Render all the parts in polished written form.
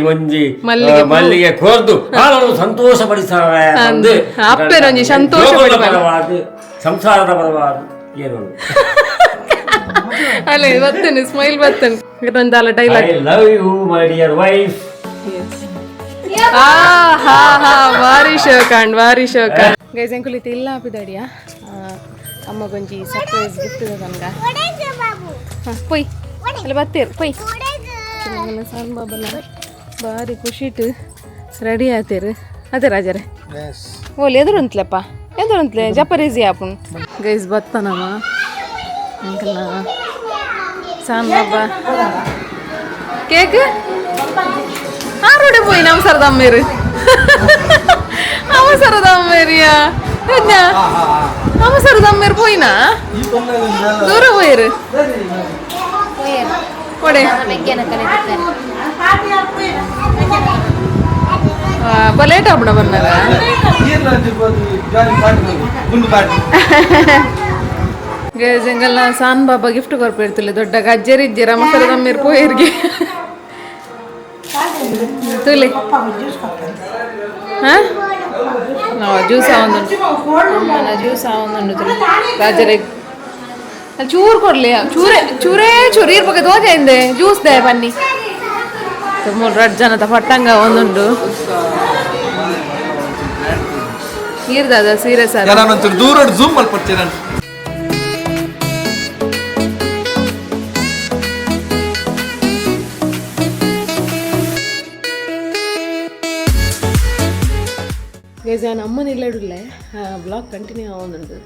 ಒಂಜಿ ಮಲ್ಲಿಗೆ ಕೋರ್ದು ಸಂತೋಷ ಪಡಿಸವೆ ಅಪ್ಪೇನೊಂಜಿ ಸಂತೋಷ ಸಂಸಾರದ ಪರವಾದ ಏನು ಅಲ್ಲ ಬರ್ತೇನೆ ಸ್ಮೈಲ್ ಬರ್ತೇನೆ ಇದೊಂದಲ್ಲ dialogue I love you my dear wife. ಭಾರಿ ಶೋಕಾಂಡ್ ಗೈಸ್ ಎಂಕುಲಿತಿ ಇಲ್ಲ ಆಪಿದಾಡಿಯಾ ಅಮ್ಮ ಗೊಂಜಿ ಸರ್ಪ್ರೈಸ್ ಗಿಫ್ಟ್ ನನ್ಗ ಪೊಯ್ ಅಲ್ಲಿ ಬರ್ತೀರಿ ಪೊಯ್ ಸಣ್ಣ ಬಾಬಲ್ಲ ಭಾರಿ ಖುಷಿಟ್ಟು ರೆಡಿ ಆಯ್ತೀರಿ ಅದೇ ರಾಜರೇ ಓಲ್ ಎದುರುಂತ್ಲೆಪ್ಪ ಎದುರುಂತ್ಲೆ ಜಪರೀಸಿ ಆಪುನ್ ಗೈಸ್ ಬತ್ತನಮ್ಮ ಅಂಕಲ್ ಸಣ್ಣ ಬಾಬಾ ಕೇಕ್ ಆರೋಡೆ പോയി അവസരദമ്മേര് അവസരദമ്മേരിയാ എന്നാ അവസരദമ്മേര് പോയിനാ ദൂര പോയിര് ഓടെ ಲೇಟ್ ಆಗ್ಬಿಡ ಬಂದಾರ ಗಂಗಲ್ಲ ಸಾನ್ ಬಾಬಾ ಗಿಫ್ಟ್ ಕೊರ್ಪಿರ್ತಿಲ್ಲ ದೊಡ್ಡ ಗಜ್ಜರಿಜ್ಜಿರ ಮಸರದಮ್ಮಿರ್ ಪೋಯಿರ್ಗೆ ತುಲಿ ಜ್ಯೂಸ್ ಆವೊಂದುಂಟು ಜ್ಯೂಸ್ ಆವೊಂದುಂಟು ತುಲಿ ರಾಜರೇ ಚೂರು ಕೊಡ್ಲಿ ಚೂರೇ ಇರ್ಬೇಕು ತೋಜೆ ಹಿಂದೆ ಜ್ಯೂಸ್ ದೇ ಬನ್ನಿ ಮೂರು ರಡ್ ಜನದ ಪಟ್ಟಂಗ ಒಂದುಂಟು ಇರ್ದದ ಸೀರಿಯಸ್ ಆದ ದೂರ ಜೂಮ್ ಮಾಡ್ಕೊಡ್ತೀರ ನಾನು ಅಮ್ಮನ ಇಲ್ಲ ಇಡಲೇ ಬ್ಲಾಗ್ ಕಂಟಿನ್ಯೂ ಆವೊಂದುಂಡು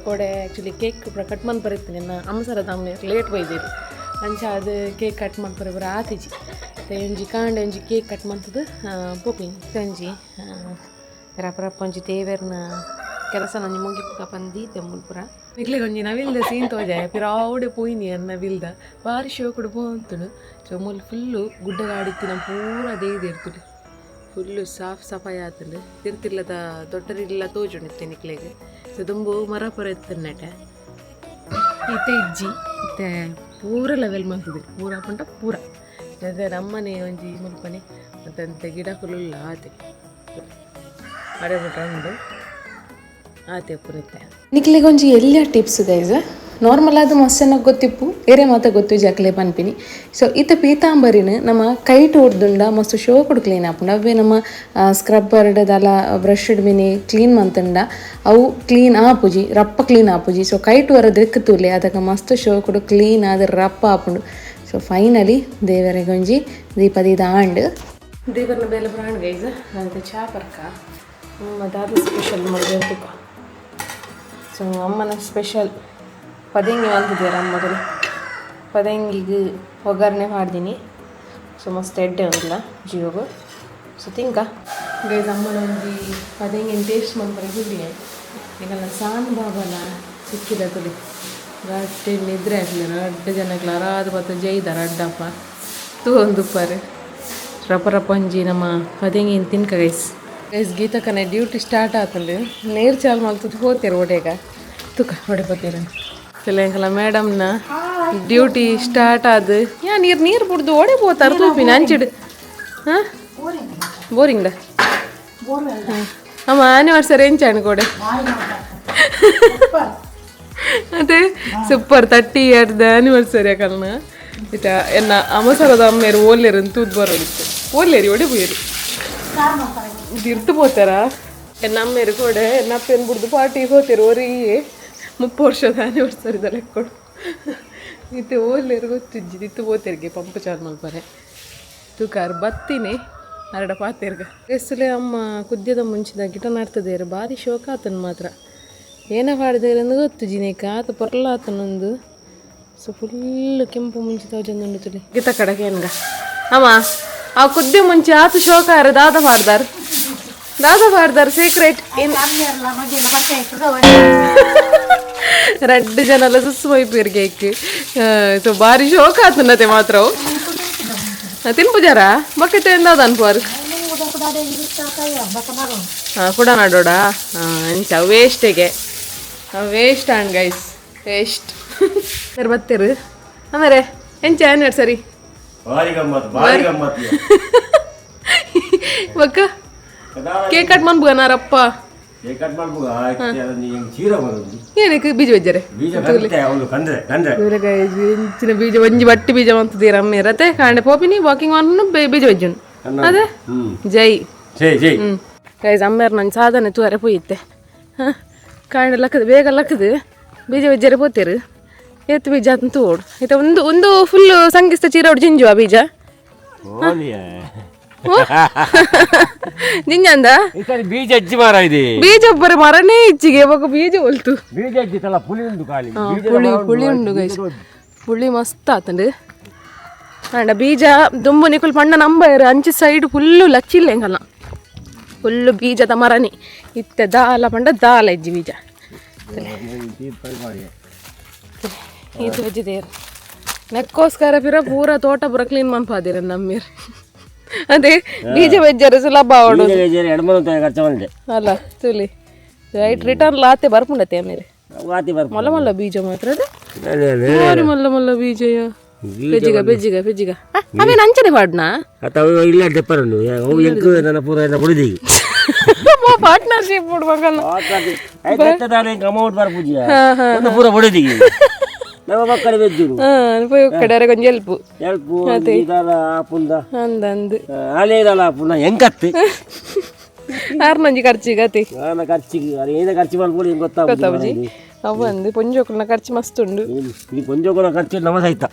ಕೊಡೆ ಆ್ಯಕ್ಚುಲಿ ಕೇಕ್ ಕಟ್ ಮನ್ ಬರೀತೀನಿ ನನ್ನ ಅಮ್ಮಸರದ ಅಮ್ಮ ಲೇಟ್ ಬೈದಿರು ಅಂಚ ಅದು ಕೇಕ್ ಕಟ್ ಮಾಡ್ತಾರೆ ಬರ ಆತಿಜಿ ಒಂಜಿ ಕಾಂಡೆ ಒಂಜಿ ಕೇಕ್ ಕಟ್ ಮಾಡ್ತದ್ದು ಪೋಪಿನ್ ತಂಜಿ ರಪ್ಪ ಒಂಜಿ ತೇವೇರ್ನ ಕೆಲಸ ನಂಜಿ ಮುಗಿಪುಕ ಬಂದೀತೆ ಮುಲ್ಪುರ ನಿಕ್ಲಿಗೆ ಒಂಜಿ ನವಿಲ್ದ ಸೀನ್ ತೋಜೆ ಪಿರಾವುಡೆ ಪೋಯ್ನಿ ಅನ್ನ ನವಿಲ್ದ ಭಾರಿ ಶೋ ಕೂಡ ಪೋಂತುಡು ಸೊ ಮುಲ್ ಫುಲ್ಲು ಗುಡ್ಡಗಾಡಿತ್ತಿನ ಪೂರ ದೇಯ್ದು ಇರ್ತುಡು ಫುಲ್ಲು ಸಾಫ್ ಸಫಾಯಿ ಆತಂಡು ತಿರ್ತಿಲ್ಲದ ದೊಡ್ಡರಿಲ್ಲ ತೋಜುಂಡಿತ್ತೆ ನಿಕ್ಲೆಗೆ ಸೊ ದುಂಬು ಮರ ಪರ ಎತ್ತನ್ನಟ ಈತೆ ಇಜ್ಜಿ ಮತ್ತೆ ಪೂರ ಲೆವೆಲ್ ಮಾಡ್ತಿದ್ರಿ ಪೂರ ಪಂಟ ಪೂರ ಅದೇ ನಮ್ಮನೆ ಒಂಜಿ ಮುಲ್ಪನೆ ಮತ್ತಂತೆ ಗಿಡ ಫುಲ್ಲ ಆತೆ ಅಡೆ ಬಿಟ್ರಂದು ಆತೆ ಪುರತ್ತೆ ನಿಕ್ಲೆಗೆ ಒಂಜಿ ಎಲ್ಲ ಟಿಪ್ಸ್ ಗೈಸ್ ನಾರ್ಮಲ್ ಆದ ಮಸ್ಸನ್ನ ಗೊತ್ತಿಪ್ಪು ಏರೆ ಮಾತ ಗೊತ್ತು ಜಾಕ್ಲೆ ಪನ್ಪಿನಿ ಸೊ ಇತ್ತ ಪೀತಾಂಬರಿನ ನಮ್ಮ ಕೈಟ್ ಹೊಡ್ದುಂಡ ಮಸ್ತ್ ಶೋ ಕೊಡು ಕ್ಲೀನ್ ಆಪುಂಡು ಅವೇ ನಮ್ಮ ಸ್ಕ್ರಬ್ಬರ್ಡದಲ್ಲ ಬ್ರಷ್ ಬಿನಿ ಕ್ಲೀನ್ ಮಂತಂಡ ಅವು ಕ್ಲೀನ್ ಆಪುಜಿ ರಪ್ಪ ಕ್ಲೀನ್ ಆಪುಜಿ ಸೊ ಕೈಟ್ ವರದ ಎಕ್ಕುತ್ತೂಲೆ ಅದಕ್ಕೆ ಮಸ್ತ್ ಶೋ ಕೊಡು ಕ್ಲೀನ್ ಆದ ರಪ್ಪ ಆಪುಂಡು ಸೊ ಫೈನಲಿ ದೇವರಿಗೊಂಜಿ ದೀಪದಿದ ಆಂಡ್ ದೇವರನ್ನ ಬೇಲೆ ಬ್ರಾಂಡ್ ಗೈಸ್ ನನಗೆ ಚಾ ಬರ್ಕ ಅದಾದ ಸ್ಪೆಷಲ್ ಮಾಡಿದೆ ತುಪ್ಪ ಸೊ ಅಮ್ಮನ ಸ್ಪೆಷಲ್ ಪದಂಗಿ ಅಂತಿದ್ದೀರ ಅಮ್ಮದಲ್ಲಿ ಪದಂಗಿಗೆ ಒಗ್ಗರಣೆ ಮಾಡಿದ್ದೀನಿ ಸೊ ಮಸ್ತ್ ಎಡ್ಡೆ ಒಂದಿಲ್ಲ ಜೀವಗು ಸೊ ತಿಂಕ ಗೈಸ್ ಅಮ್ಮನ ಒಂಜಿ ಪದಂಗಿನ ಟೇಸ್ಟ್ ಮಾಡ್ತಾರೆ ಹುಡಿ ಈಗೆಲ್ಲ ಸಾನ್ ಬಾಬಲ್ಲ ಸಿಕ್ಕಿದ ತುಳಿ ಗಟ್ಟಿ ನಿದ್ರೆ ಹಾಕ್ಲಿರ ಅಡ್ಡ ಜನಕ್ಕೆ ಅರಾದ ಬತ್ತ ಜೈದಾರ ಅಡ್ಡಪ್ಪ ತೂ ಒಂದುಪ್ಪರು ರಪ್ಪ ಒಂಜಿ ನಮ್ಮ ಪದಂಗಿನ ತಿನ್ಕ ಗೈಸ್ ಗೀತಕ್ಕನೆ ಡ್ಯೂಟಿ ಸ್ಟಾರ್ಟ್ ಆತಂಡು ನೀರು ಚಾಲು ಮಾಡ್ತದೆ ಹೋಗ್ತೀರ ಒಡೆಗ ತುಕ ಹೊಡೆ ಬತ್ತೀರ ಕೆಲವೆಂಕಲ ಮೇಡಮ್ನ ಡ್ಯೂಟಿ ಸ್ಟಾರ್ಟ್ ಆದ ಯಾ ನೀರು ಬಿಡ್ದು ಓಡೆ ಹೋಗ್ತಾರೆ ತೂಪಿನ ಹಂಚಿಡು ಹಾಂ ಬೋರಿಂಗ್ದ ಅಮ್ಮ ಆನಿವರ್ಸರಿ ಹೆಂಚಾಣ ಕೊಡೆ ಅದೇ ಸೂಪರ್ 30 years ಆನಿವರ್ಸರಿ ಯಾಕಲ್ನ ಇಟ ಎನ್ನ ಅಮಸರದ ಅಮ್ಮೇರು ಓಲ್ಲೇರು ತೂದ್ ಬರೋದಿತ್ತು ಓಲ್ಲೇರಿ ಒಡೆ ಹೋಯ್ರು ಇರ್ತು ಹೋಗ್ತಾರ ಎನ್ನ ಅಮ್ಮೇರು ಕೊಡೆ ಎನ್ನ ಅಪ್ಪೇನು ಬಿಡ್ದು ಪಾರ್ಟಿಗೆ ಹೋಗ್ತೀರು ಅವರಿಗೆ 30 ವರ್ಷದ ಆನಿವರ್ಸರಿದ ಲೆಕ್ಕೊಡು ಇತ್ತು ಓಲ್ಲೇರು ಗೊತ್ತಿಜ್ಜಿ ಇತ್ತು ಹೋಗ್ತಿರ್ಗೆ ಪಂಪ ಚಾಲು ಮಲ್ಪರೆ ತೂಕಾರು ಬತ್ತೀನಿ ಅರಡ ಪಾತಿರ್ಗ ಎಸ್ಸಲೆ ಅಮ್ಮ ಕುದ್ಯದ ಮುಂಚಿದ ಗಿಟ ನಾಡ್ತದೇರು ಭಾರಿ ಶೋಕ ಆತನ ಮಾತ್ರ ಏನ ಮಾಡಿದೇರು ಅಂದು ಗೊತ್ತು ಜಿನೇಕ ಆತ ಪೊರ್ಲ ಆತನೊಂದು ಸೊ ಫುಲ್ಲು ಕೆಂಪು ಮುಂಚೆ ತೋಜಂದು ತುಳಿ ಗಿತ ಕಡಗೆ ಹೆಂಗ ಅಮ್ಮ ಆ ಕುದ್ದೆ ಮುಂಚೆ ಆತ ಶೋಕ ಯಾರು ದಾದ ಮಾಡ್ದಾರ ಸೀಕ್ರೆಟ್ ರೆಡ್ ಜನ ಎಲ್ಲ ಸುಸ್ಸು ಮೈಪೀರ್ ಕೇಕ್ ಸೊ ಭಾರಿ ಶೋಕ ಆತನತೆ ಮಾತ್ರ ತಿನ್ಪುಜಾರ ಬಕೆಟ್ ಎಂದಾದ ಅನ್ಪಾರು ಹಾಂ ಕೂಡ ನಾಡೋಡ ಎಂಚ ವೇಸ್ಟಿಗೆ ವೇಸ್ಟ್ ಆ್ಯಂಡ್ ಗೈಸ್ ವೇಸ್ಟ್ ಬತ್ತೀರು ಅಂದರೆ ಎಂಚ ಆ್ಯನಿವರ್ಸರಿ ಬಕ್ಕ ಕೇಕ್ ಕಟ್ ಮಾಡ್ಬೋನಾರಪ್ಪ ಏನಕ್ಕೆ ಬೀಜ ಬಜ್ಜರೆ ಇಂಚಿನ ಬೀಜ ಒಂಜಿ ಬಟ್ಟಿ ಬೀಜ ಮಂತದೀರ ಅಮ್ಮ ಇರತ್ತೆ ಕಾಂಡೆ ಪೋಪಿನಿ ವಾಕಿಂಗ್ ಅನ್ನು ಬೀಜ ಬಜ್ಜುನು ಅದೇ ಜೈ ಗೈಸ್ ಅಮ್ಮೇರ್ ನಂಗೆ ಸಾಧನೆ ತೂರೆ ಪೋಯಿತ್ತೆ ಕಾಂಡೆ ಲಕ್ಕದು ಬೇಗ ಲಕ್ಕದು ಬೀಜ ಬಜ್ಜರೆ ಪೋತೀರು ಎತ್ತು ಬೀಜ ಅಂತ ತೋಡು ಆಯ್ತಾ ಒಂದು ಫುಲ್ ಸಂಗಿಸ್ತ ಚೀರ ಹೊಡ್ ಜಿಂಜುವ ಬೀಜ ಜಿಂಜಂದ ಬೀಜ ಅಜ್ಜಿ ಮರ ಇದೆ ಬೀಜ ಬರ ಮರನೇ ಇಚ್ಚಿಗೆ ಯಾವಾಗ ಬೀಜ ಹೊಲ್ತು ಬೀಜ ಅಜ್ಜಿತಲ್ಲ ಪುಳಿ ಉಂಟು ಖಾಲಿ ಪುಳಿ ಉಂಡು ಗೈಸ್ ಪುಳಿ ಮಸ್ತ್ ಆತಂಡು ಅಂಡ ಬೀಜ ದುಂಬು ನಿಕುಲ್ ಪಂಡ ನಂಬರ್ ಅಂಚಿ ಸೈಡ್ ಫುಲ್ಲು ಲಚ್ಚಿಲ್ಲ ಹೆಂಗಲ್ಲ ಫುಲ್ಲು ಬೀಜದ ಮರನಿ ಇತ್ತೆ ದಾಲ ಪಂಡ ದಾಲ ಇಜ್ಜಿ ಬೀಜ ಇದು ಅಜ್ಜಿದೇರು ನೆಕ್ಕೋಸ್ಕರ ಪಿರ ಪೂರ ತೋಟ ಪೂರ ಕ್ಲೀನ್ ಮನ್ಪಾದಿರ ನಮ್ಮೀರ್ ಅದೇ ಬೀಜ ಬಜ್ಜರ ಸುಲಭ ಆವಡು ಅಲ್ಲ ತುಲಿ ರೈಟ್ ರಿಟರ್ನ್ ಲಾತೆ ಬರ್ಪುಂಡತೆ ಆಮೇಲೆ ಮಲ್ಲ ಮಲ್ಲ ಬೀಜ ಮಾತ್ರ ಅದೇ ಮಲ್ಲ ಮಲ್ಲ ಬೀಜಯ ಬೆಜ್ಜಿಗ ಬೆಜ್ಜಿಗ ಬೆಜ್ಜಿಗ ಅವೇನು ಅಂಚನೆ ಪಾಡ್ನಾ ಇಲ್ಲ ಡೆಪ್ಪರನ್ನು ನನ್ನ ಪೂರ ಕುಡಿದಿ ಪಾರ್ಟ್ನರ್ಶಿಪ್ ಬಿಡ್ಬೇಕಲ್ಲ ಅಮೌಂಟ್ ಬರ್ಪೂಜ ಪೂರ ಹೊಡಿದಿ ನಮ್ಮ ಮಕ್ಕಳು ಬೆಜ್ಜುರು ಕಡೆಯವ್ರಿಗೆ ಒಂದು ಎಲ್ಪು ಎಲ್ಪು ಅಂದಂದು ಅಲೇದಲ್ಲ ಪುನಃ ಹೆಂಗತ್ತೆ ಆರ್ನಂಜಿ ಖರ್ಚಿಗೆ ಅತಿ ಖರ್ಚಿಗೆ ಏನ ಖರ್ಚು ಮಾಡ್ಬೋದು ಹೆಂಗೆ ಗೊತ್ತಾಬುಜಿ ಅವಂದು ಪೊಂಜೋಕುಲ್ನ ಖರ್ಚು ಮಸ್ತ್ ಉಂಡು ಈ ಪೊಂಜೋಕುಲ ಖರ್ಚು ನಮ್ಮ ಸಹಿತ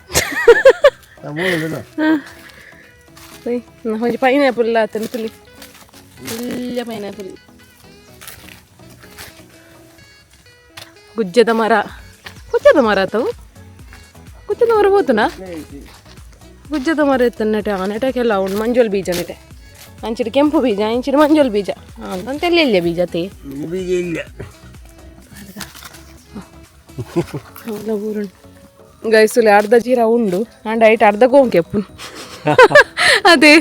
ಒಂಜಿ ಪೈನಾಪಲ್ ಆತನು ತುಲಿ ಒಳ್ಳೆ ಪೈನಾಪಲ್ ಗುಜ್ಜದ ಮರ ಆತವು ಗುಜ್ಜದ ಮರ ಹೋತನಾ ಗುಜ್ಜದ ಮರ ಇತ್ತು ನೆಟಕ್ಕೆಲ್ಲ ಉಂಡು ಮಂಜೋಲ್ ಬೀಜ ನೆಟೆ ಅಂಚಿನ ಕೆಂಪು ಬೀಜ ಇಂಚಿನ ಮಂಜೋಲ್ ಬೀಜ ಅಂತ ಎಲ್ಲ ಬೀಜ ತೇ ಬೀಜ ಇಲ್ಲ ಗೈಸುಲಿ ಅರ್ಧ ಜೀರ ಉಂಡು ಅಂಡ್ ಐಟ್ ಅರ್ಧ ಗೋಂಕೆಪ್ಪು ಅದೇ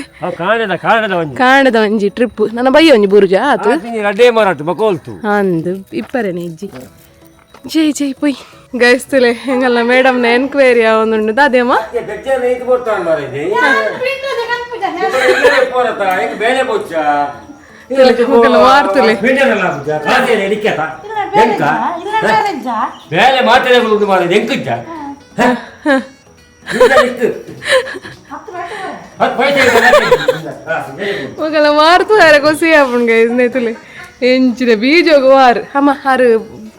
ಕಾಣದ ಒಂಜಿ ಟ್ರಿಪ್ ನನ್ನ ಬಯ್ಯ ಒಂಜಿ ಬುರುಜ ಆತು ಅಂದು ಇಪ್ಪರೇನೆ ಇಜ್ಜಿ ಜೈ ಜೈ ಪೊಯ್ ಗೈಸ್ತಲೆ ಹೆಂಗಲ್ಲ ಮೇಡಮ್ನ ಎನ್ಕ್ವೈರಿ ಅವನುಂಡು ಅದೇಮ್ಮ ಮಾರ್ತಲೆ ಮಗಲ ಮಾರ್ತು ಹಾರ ಕೊಸಿ ಆಪುಂಡು ಗೈಸ್ ನೆತುಲೆ ಎಂಚಿನ ಬೀಜೋಗ ವಾರು ಅಮ್ಮ ಹಾರು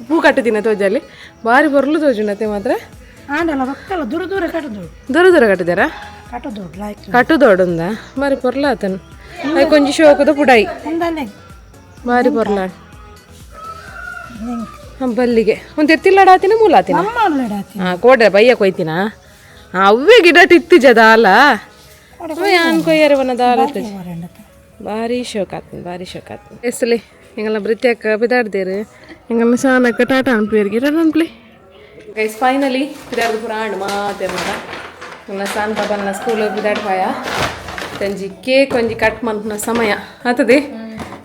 ಪೂ ಕಟ್ಟಿದಿನ ತೋಜಲ್ಲಿ ಬಾರಿ ಬರ್ಲು ತೋಜುಂಡತೆ ಮಾತ್ರ ದೂರ ದೂರ ಕಟ್ಟಿದಾರ ಕಟ್ಟುದೋಡುಂದ ಬಾರಿ ಪೊರ್ಲ ಆತನು ಅದು ಕೊಂಚ ಶೋಕದ ಪುಡಾಯಿ ಬಾರಿ ಪೊರ್ಲ ಬಲ್ಲಿಗೆ ಒಂದು ಎತ್ತಿಲ್ಲಾಡಾತಿನ ಮೂಲಾತಿನ ಕೋಡೆ ಬಯ್ಯ ಕೊಯ್ತಿನ ಅವೇ ಗಿಡ ಟಿತ್ತು ಜದಾಲ ಯಾನ್ ಕೊಯ್ಯರವನ ದಾಲ ಭಾರಿ ಶೋಕ್ ಆತನ ಎಸ್ಲಿ ಹಿಂಗೆಲ್ಲ ಬೃತ್ಯಕ್ಕ ಬಿದಾಡ್ದೇರು ಹಿಂಗೆಲ್ಲ ಶಾನಕ್ಕ ಟಾಟಾ ಅನ್ಪ್ಲೇರ್ಗೆ ಅನ್ಪ್ಲೇ ಗೈಸ್ ಫೈನಲಿ ಬಿದಾಡ್ದು ಪೂರ ಆಂಡು ಮಾತೆ ಮಾಡ ಹಿಂಗೆಲ್ಲ ಸಾನ್ ಪಾಪನ ಸ್ಕೂಲ್ ಬಿದಾಡ್ಪಾಯ ತಂಜಿ ಕೇಕ್ ಒಂಜಿ ಕಟ್ ಮನ್ಪುನ ಸಮಯ ಆತದೆ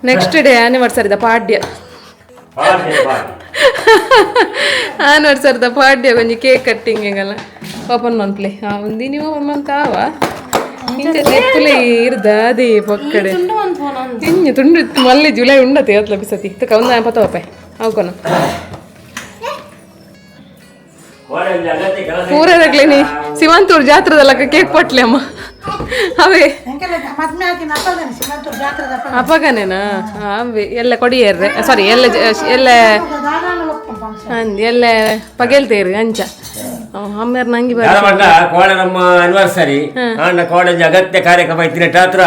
ನೆಕ್ಸ್ಟ್ ಡೇ ಆನಿವರ್ಸರಿದ ಪಾಡ್ಯ ಆನಿವರ್ಸರಿದ ಪಾಡ್ಯ ಒಂಜಿ ಕೇಕ್ ಕಟ್ಟಿಂಗ್ ಹಿಂಗೆಲ್ಲ ಓಪನ್ ಮನ್ಪ್ಲೆ ಒಂದಿ ನೀವು ಓಪನ್ ಮಂತಾವ ಹಿಂದೆ ತೆಪ್ಪುಲೆ ಇರ್ದ ಅದೇ ಪಕ್ಕಡೆ ಹಿಂಗೆ ತುಂಡು ಮಲ್ಲಿ ಜುಲೈ ಉಂಡತೆ ಅವತ್ತು ಲಭಿಸತಿ ತಕ್ಕ ಒಂದು 40 ರೂಪಾಯಿ ಅವಕೊನ ಪೂರದಾಗ್ಲೇನಿ ಸಿವಂತೂರು ಜಾತ್ರೆದಲ್ಲ ಕೇಕ್ ಪಟ್ಲೆ ಅಮ್ಮ ಅವೇ ಅಪ್ಪಗನೇನಾ ಅವೇ ಎಲ್ಲ ಕೊಡಿಯರ್ರೆ ಸಾರಿ ಎಲ್ಲ ಎಲ್ಲ ಪಗೆಲ್ತೇರಿ ಅಂಚ ಅಮ್ಮೇರ್ ನಂಗೆ ಕೋಡೆ ನಮ್ಮ ಅನಿವರ್ಸರಿ ಆಂಡ ಕೋಡೆಂಜಿ ಅಗತ್ಯ ಕಾರ್ಯಕ್ರಮ ಇತ್ತಿನ ಟಾತ್ರ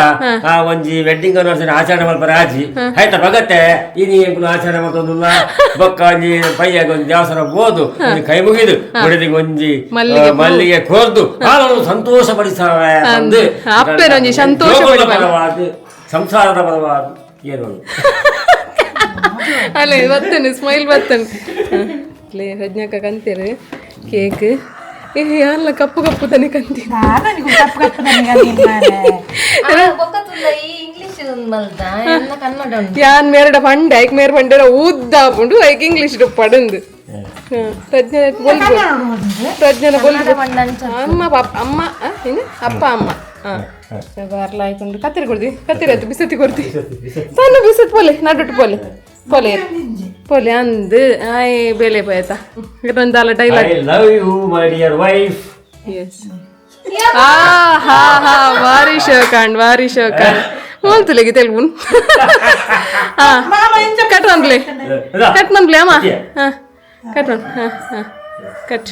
ಆ ಒಂಜಿ ವೆಡ್ಡಿಂಗ್ ಅನಿವರ್ಸರಿ ಆಚರಣೆ ಮಲ್ಪರ ಆಜಿ ಆಯ್ತಾ ಬಗತ್ತೆ ಇನಿ ಎಂಕುಲು ಆಚರಣೆ ಮತ್ತೊಂದುಲ್ಲ ಬೊಕ್ಕ ಒಂಜಿ ಪೈಯಾಗ ಒಂಜಿ ದೇವಸ್ಥಾನ ಹೋದು ಕೈ ಮುಗಿದು ಹೊಡೆದಿಗೆ ಒಂಜಿ ಮಲ್ಲಿಗೆ ಕೋರ್ದು ಆಳು ಸಂತೋಷ ಪಡಿಸವೆ ಅಂದು ಅಪ್ಪೇನೊಂಜಿ ಸಂತೋಷ ಸಂಸಾರದ ಪರವಾದ ಏನು ಅಲ್ಲ ಬರ್ತೇನೆ ಸ್ಮೈಲ್ ಬರ್ತೇನೆ ಲೇ ರಜ್ಞಾಕ ಕಂತೀರಿ ಕೇಕ್ ಅಲ್ಲ ಕಪ್ಪು ಕಪ್ಪು ತನಿ ಕಂತಿ ಯಾನ್ ಮೇರಡ ಪಂಡ ಐಕ್ ಮೇರ್ ಪಂಡ ಊದ್ದಾಪುಂಡು ಐಕ್ ಇಂಗ್ಲಿಷ್ ಪಡಂದು ಪ್ರಜ್ಞನ ಅಮ್ಮ ಅಪ್ಪ ಅಮ್ಮ ಬಾರ್ಲ ಹಾಕೊಂಡು ಕತ್ತಿರಿ ಕೊಡ್ದಿ ಕತ್ತಿರಿ ಆಯ್ತು ಬಿಸತಿ ಕೊಡ್ತಿ ತಾನು ಬಿಸತ್ ಪೋಲೆ ನಡುಟ್ಟು ಪೋಲೆ ಪೋಲೆ ಪೋಲೆ ಅಂದು ಆಯ್ ಬೇಲೆ ಪಾಯ್ತಾ ಇದೊಂದಲ್ಲ dialogue I love you my dear wife yes ಹಾ ಭಾರಿ ಶೋಕಾಂಡ್ ಹೋಲ್ತುಲೆಗೆ ತೆಲುಗು ಕಟ್ ಮನ್ಪ್ಲೆ ಅಮ್ಮ cut cut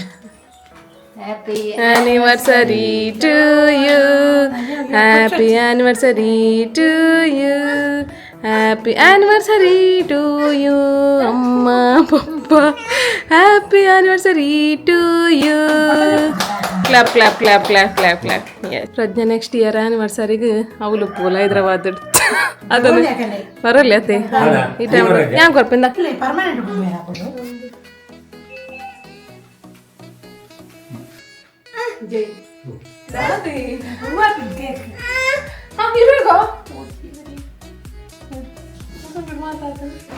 Happy anniversary to you. Happy anniversary to you. Happy anniversary to you, Amma, Papa. Happy anniversary to you. Clap. Yes. Prajna next year anniversary ಗೆ ಅವಳು ಪೋಲ ಹೈದರಾಬಾದ್ ಅದನ್ನು ಬರಲ್ಲ ಅತ್ತೆ ಈ ಟೈಮ್ ಯಾಕೆ ಕೊರ್ಪಿಂದ ಪರ್ಮನೆಂಟ್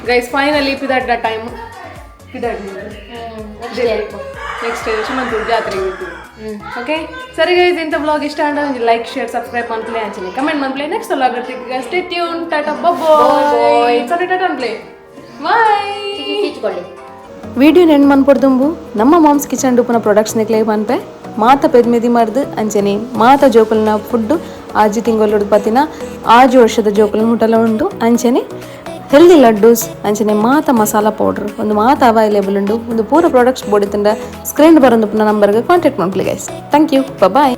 ಗೈಸ್ ಫೈನಲಿ ಪಿದಾಟ್ ಟೈಮ್ ನೆಕ್ಸ್ಟ್ ಸುಮಂತೂರು ಜಾತ್ರೆಗೆ ಓಕೆ ಸರಿ ಗೈಸ್ ಇಂಥ ಬ್ಲಾಗ್ ಇಷ್ಟ ಅಂದ್ರೆ ಲೈಕ್ ಶೇರ್ ಸಬ್ಸ್ಕ್ರೈಬ್ ಮಾಡ್ಲೇ ಅಂಚನೆ ಕಮೆಂಟ್ ಮಾಡ್ಲೇ ನೆಕ್ಸ್ಟ್ ಬ್ಲಾಗ್ ಬರ್ತೀವಿ ಸ್ಟೇ ಟ್ಯೂನ್ ಟಾಟಾ ಬಾಯ್ ಸರಿ ಟಾಟಾ ಅನ್ಪ್ಲೇ ಬಾಯ್ వీడియో నేను మనపడుతుంబు ನಮ್ಮ ಮಾಮ್ಸ್ ಕಿಚನ್ ಡುಪುನ ಪ್ರೊಡಕ್ಟ್ಸ್ ನೆಕ್ಲೆ ಪನ್ಪೆ ಮಾತ ಪೆದ್ಮೆದಿ ಮರ್ದು ಅಂಚನೆ ಮಾತ ಜೋಕುಲ್ನ ಫುಡ್ ಆಜಿ ತಿಂಗೊಲ್ಲುಡು ಪತ್ತಿನ ಆಜು ವರ್ಷದ ಜೋಕುಲ್ನ ಮುಟಲ ಉಂಟು ಅಂಚನೆ ಹೆಲ್ದಿ ಲಡ್ಡೂಸ್ ಅಂಚನೆ ಮಾತ ಮಸಾಲಾ ಪೌಡರ್ ಒಂದು ಮಾತ ಅವೈಲೇಬಲ್ ಉಂಟು ಒಂದು ಪೂರ ಪ್ರಾಡಕ್ಟ್ಸ್ ಬೋಡಿತಂಡ ಸ್ಕ್ರೀನ್ ಬರೋದು ನಂಬರ್ಗೆ ಕಾಂಟ್ಯಾಕ್ಟ್ ಮಾಡ್ಲಿ ಗೈಸ್ ಥ್ಯಾಂಕ್ ಯು ಬಾಯ್